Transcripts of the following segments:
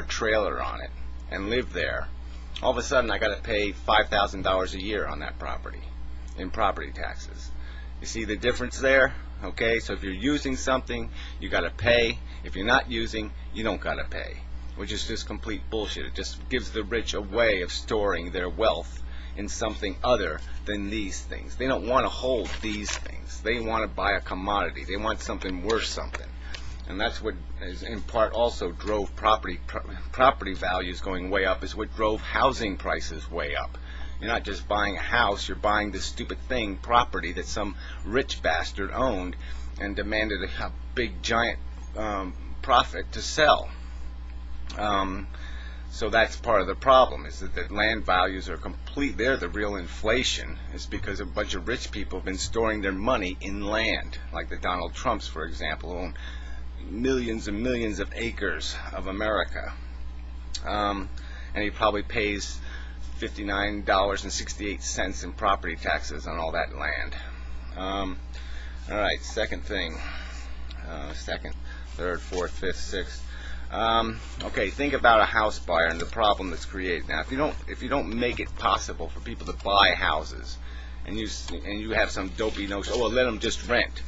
trailer on it and live there, all of a sudden I got to pay $5,000 a year on that property in property taxes. You see the difference there? Okay, so if you're using something, you got to pay. If you're not using, you don't got to pay, which is just complete bullshit. It just gives the rich a way of storing their wealth in something other than these things. They don't want to hold these things. They want to buy a commodity. They want something worth something. And that's what is in part also drove property values going way up, is what drove housing prices way up. You're not just buying a house, you're buying this stupid thing, property, that some rich bastard owned and demanded a big giant profit to sell. So that's part of the problem, is that land values are complete. They're the real inflation. It's because a bunch of rich people have been storing their money in land, like the Donald Trumps, for example, who own millions and millions of acres of America. And he probably pays $59.68 in property taxes on all that land. Alright, second thing. Second, third, fourth, fifth, sixth. Okay, think about a house buyer and the problem that's created. Now, if you don't make it possible for people to buy houses, and you have some dopey notion, oh well, let them just rent.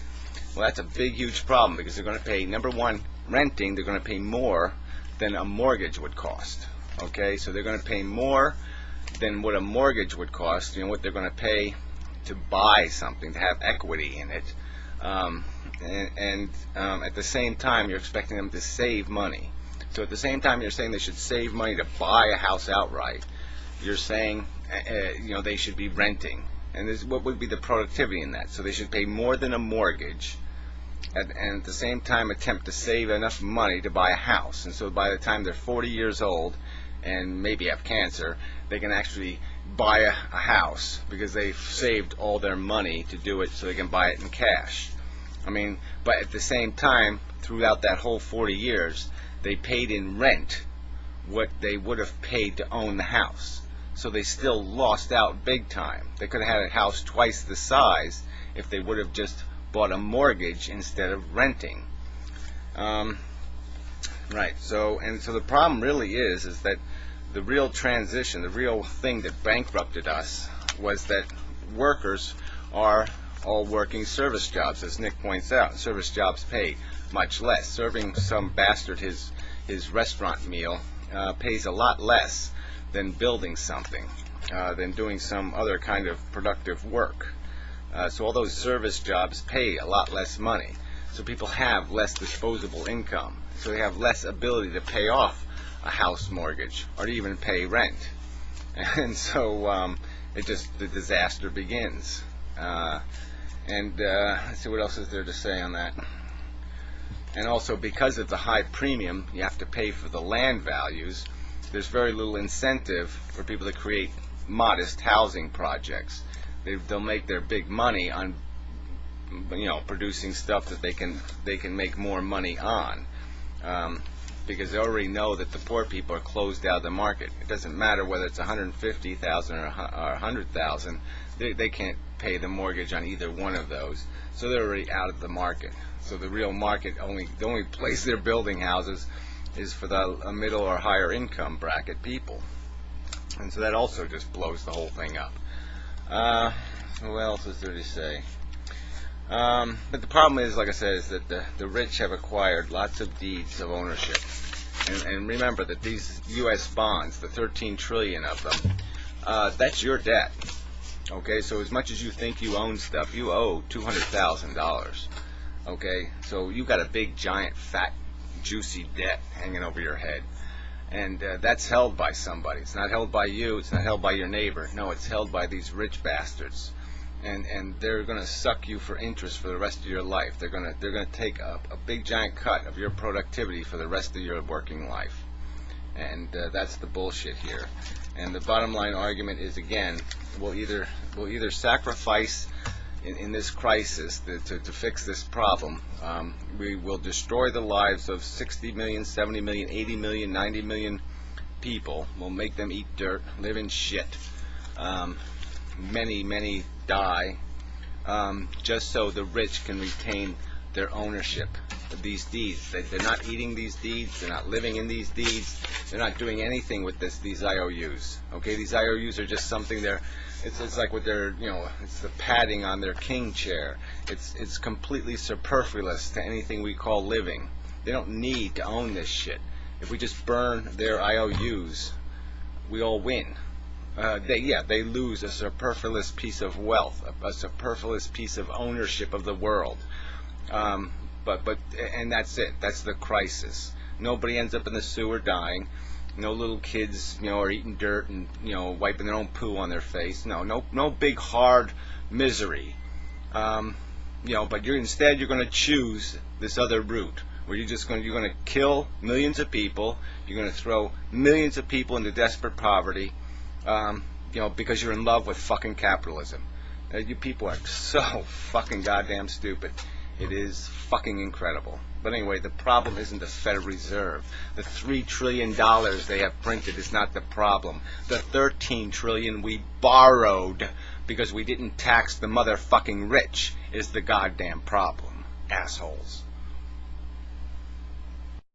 Well, that's a big, huge problem, because they're going to pay, number one, renting. They're going to pay more than a mortgage would cost. Okay, so they're going to pay more than what a mortgage would cost. You know what they're going to pay to buy something, to have equity in it. At the same time, you're expecting them to save money. So at the same time you're saying they should save money to buy a house outright, you're saying they should be renting. And what would be the productivity in that? So they should pay more than a mortgage, and at the same time attempt to save enough money to buy a house. And so by the time they're 40 years old and maybe have cancer, they can actually buy a house because they've saved all their money to do it, so they can buy it in cash. I mean, but at the same time, throughout that whole 40 years, they paid in rent what they would have paid to own the house. So they still lost out big time. They could have had a house twice the size if they would have just bought a mortgage instead of renting. Right. So the problem really is that the real transition, the real thing that bankrupted us, was that workers are all working service jobs, as Nick points out. Service jobs pay much less. Serving some bastard his restaurant meal pays a lot less than building something, than doing some other kind of productive work. So all those service jobs pay a lot less money. So people have less disposable income. So they have less ability to pay off a house mortgage or to even pay rent. And so the disaster begins. Let's see, what else is there to say on that? And also, because of the high premium you have to pay for the land values, there's very little incentive for people to create modest housing projects. They'll make their big money on, producing stuff that they can make more money on, because they already know that the poor people are closed out of the market. It doesn't matter whether it's 150,000 or 100,000. They can't pay the mortgage on either one of those, so they're already out of the market. So the real market, the only place they're building houses is for the middle or higher income bracket people. And so that also just blows the whole thing up. What else is there to say? But the problem is, like I said, is that the rich have acquired lots of deeds of ownership. And remember that these U.S. bonds, the 13 trillion of them, that's your debt. Okay, so as much as you think you own stuff, you owe $200,000. Okay, so you've got a big, giant, fat, juicy debt hanging over your head. And that's held by somebody. It's not held by you. It's not held by your neighbor. No, it's held by these rich bastards. And they're going to suck you for interest for the rest of your life. They're going to take a big, giant cut of your productivity for the rest of your working life. And that's the bullshit here. And the bottom line argument is, again, we'll either sacrifice in this crisis to fix this problem. We will destroy the lives of 60 million, 70 million, 80 million, 90 million people. We'll make them eat dirt, live in shit. Many die, just so the rich can retain their ownership these deeds. They're not eating these deeds. They're not living in these deeds. They're not doing anything with these IOUs. Okay, these IOUs are just something it's like with their, it's the padding on their king chair. It's completely superfluous to anything we call living. They don't need to own this shit. If we just burn their IOUs, we all win. They lose a superfluous piece of wealth, a superfluous piece of ownership of the world. And that's it. That's the crisis. Nobody ends up in the sewer dying. No little kids, are eating dirt and, wiping their own poo on their face. No big hard misery. But instead you're going to choose this other route, where you're going to kill millions of people. You're going to throw millions of people into desperate poverty, because you're in love with fucking capitalism. You people are so fucking goddamn stupid. It is fucking incredible. But anyway, the problem isn't the Federal Reserve. The $3 trillion they have printed is not the problem. The $13 trillion we borrowed because we didn't tax the motherfucking rich is the goddamn problem. Assholes.